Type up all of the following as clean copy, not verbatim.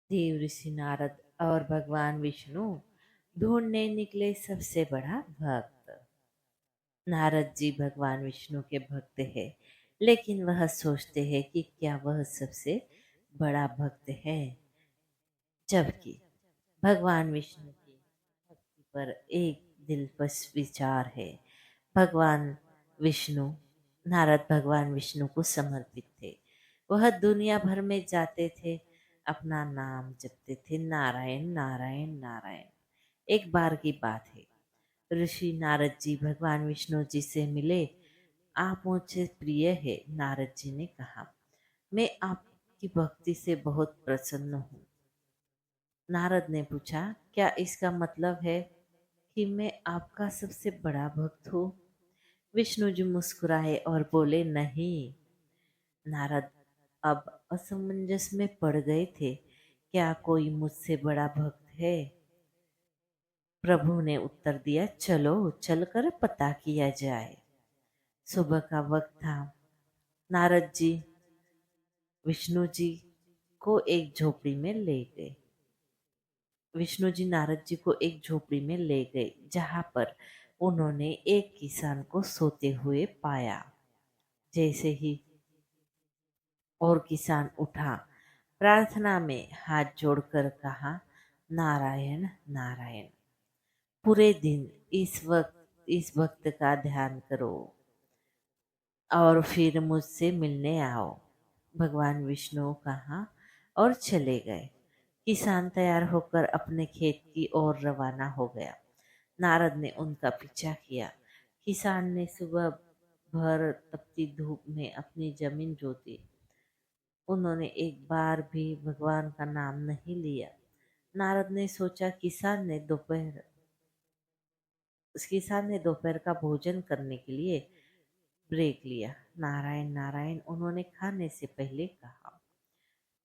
देव ऋषि नारद और भगवान विष्णु ढूंढने निकले सबसे बड़ा भक्त। नारद जी भगवान विष्णु के भक्त हैं, लेकिन वह सोचते हैं कि क्या वह सबसे बड़ा भक्त है, जबकि भगवान विष्णु की भक्ति पर एक दिलचस्प विचार है। भगवान विष्णु नारद भगवान विष्णु को समर्पित थे। वह दुनिया भर में जाते थे, अपना नाम जपते थे, नारायण नारायण नारायण। एक बार की बात है, ऋषि नारद जी भगवान विष्णु जी से मिले। आप मुझे प्रिय है, नारद जी ने कहा। मैं आपकी भक्ति से बहुत प्रसन्न हूँ। नारद ने पूछा, क्या इसका मतलब है कि मैं आपका सबसे बड़ा भक्त हूँ? विष्णु जी मुस्कुराए और बोले, नहीं। नारद अब असमंजस में पड़ गए थे। क्या कोई मुझसे बड़ा भक्त है? प्रभु ने उत्तर दिया, चलो चलकर पता किया जाए। सुबह का वक्त था। नारद जी विष्णु जी को एक झोपड़ी में ले गए। विष्णु जी नारद जी को एक झोपड़ी में ले गए, जहां पर उन्होंने एक किसान को सोते हुए पाया। जैसे ही और किसान उठा, प्रार्थना में हाथ जोड़कर कहा, नारायण नारायण। पूरे दिन इस वक्त का ध्यान करो और फिर मुझसे मिलने आओ। भगवान विष्णु कहा और चले गए। किसान तैयार होकर अपने खेत की ओर रवाना हो गया। नारद ने उनका पीछा किया। किसान ने सुबह भर तपती धूप में अपनी जमीन जोती। उन्होंने एक बार भी भगवान का नाम नहीं लिया। नारद ने सोचा, किसान ने दोपहर का भोजन करने के लिए ब्रेक लिया। नारायण नारायण उन्होंने खाने से पहले कहा।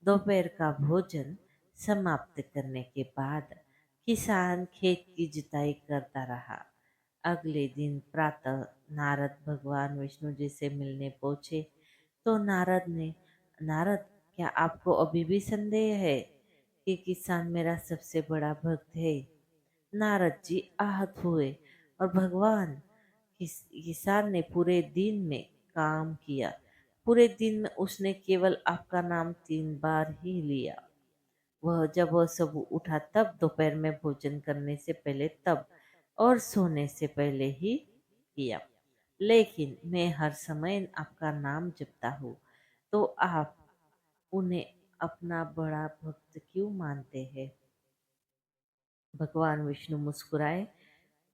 दोपहर का भोजन समाप्त करने के बाद किसान खेत की जुताई करता रहा। अगले दिन प्रातः नारद भगवान विष्णु जी से मिलने पहुंचे तो नारद, क्या आपको अभी भी संदेह है कि किसान मेरा सबसे बड़ा भक्त है? नारद जी आहत हुए और भगवान, किसान ने पूरे दिन में काम किया। पूरे दिन में उसने केवल आपका नाम 3 बार ही लिया। वह सब उठा तब, दोपहर में भोजन करने से पहले तब, और सोने से पहले ही किया। लेकिन मैं हर समय आपका नाम जपता हूँ, तो आप उन्हें अपना बड़ा भक्त क्यों मानते हैं? भगवान विष्णु मुस्कुराए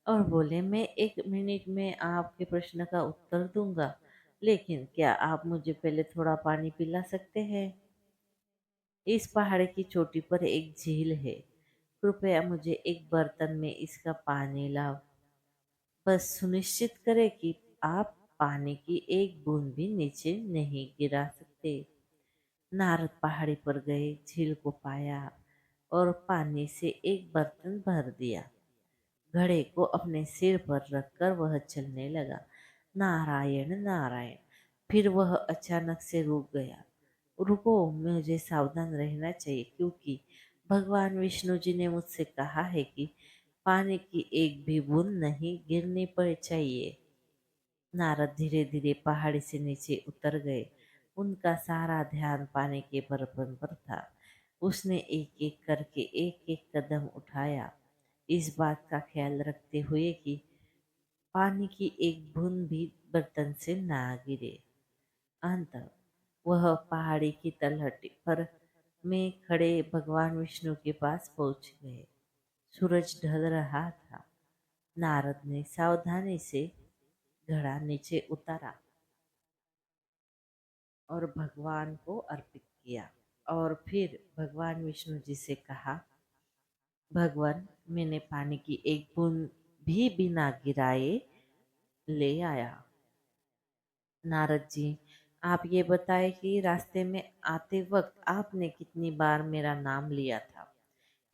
और बोले, मैं 1 मिनट में आपके प्रश्न का उत्तर दूंगा, लेकिन क्या आप मुझे पहले थोड़ा पानी पिला सकते हैं? इस पहाड़ की चोटी पर एक झील है। कृपया मुझे एक बर्तन में इसका पानी लाओ। बस सुनिश्चित करें कि आप पानी की एक बूंद भी नीचे नहीं गिरा सकते। नारद पहाड़ी पर गए, झील को पाया और पानी से एक बर्तन भर दिया। घड़े को अपने सिर पर रखकर वह चलने लगा। नारायण नारायण। फिर वह अचानक से रुक गया। रुको, मुझे सावधान रहना चाहिए, क्योंकि भगवान विष्णु जी ने मुझसे कहा है कि पानी की एक भी बूंद नहीं गिरनी पड़ चाहिए। नारद धीरे धीरे पहाड़ी से नीचे उतर गए। उनका सारा ध्यान पानी के बर्तन पर था। उसने एक एक करके एक एक कदम उठाया, इस बात का ख्याल रखते हुए कि पानी की एक बूंद भी बर्तन से ना गिरे। अंत वह पहाड़ी की तलहटी पर में खड़े भगवान विष्णु के पास पहुंच गए। सूरज ढल रहा था। नारद ने सावधानी से घड़ा नीचे उतारा और भगवान को अर्पित किया, और फिर भगवान विष्णु जी से कहा, भगवान, मैंने पानी की एक बूंद भी बिना गिराए ले आया। नारद जी, आप ये बताएं कि रास्ते में आते वक्त आपने कितनी बार मेरा नाम लिया था?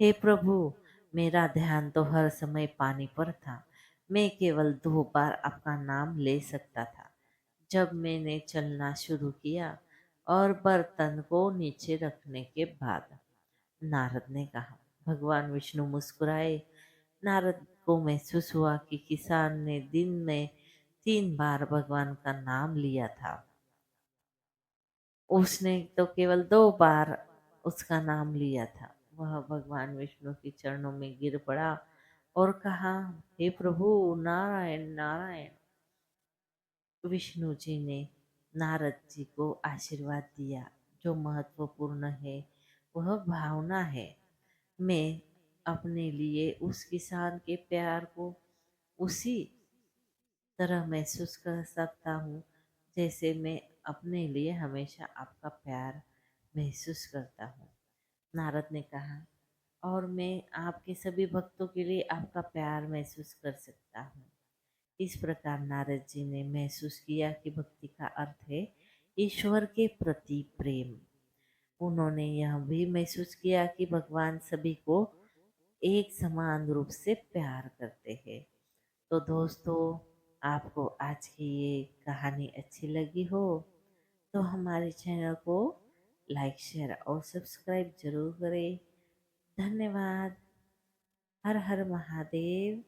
हे प्रभु, मेरा ध्यान तो हर समय पानी पर था। मैं केवल 2 बार आपका नाम ले सकता था, जब मैंने चलना शुरू किया और बर्तन को नीचे रखने के बाद। नारद ने कहा। भगवान विष्णु मुस्कुराए। नारद को महसूस हुआ कि किसान ने दिन में 3 बार भगवान का नाम लिया था। उसने तो केवल 2 बार उसका नाम लिया था। वह भगवान विष्णु के चरणों में गिर पड़ा और कहा, हे प्रभु, नारायण नारायण। विष्णु जी ने नारद जी को आशीर्वाद दिया। जो महत्वपूर्ण है वह भावना है। मैं अपने लिए उस किसान के प्यार को उसी तरह महसूस कर सकता हूँ जैसे मैं अपने लिए हमेशा आपका प्यार महसूस करता हूँ। नारद ने कहा, और मैं आपके सभी भक्तों के लिए आपका प्यार महसूस कर सकता हूँ। इस प्रकार नारद जी ने महसूस किया कि भक्ति का अर्थ है ईश्वर के प्रति प्रेम। उन्होंने यह भी महसूस किया कि भगवान सभी को एक समान रूप से प्यार करते हैं। तो दोस्तों, आपको आज की ये कहानी अच्छी लगी हो तो हमारे चैनल को लाइक, शेयर और सब्सक्राइब जरूर करें। धन्यवाद। हर हर महादेव।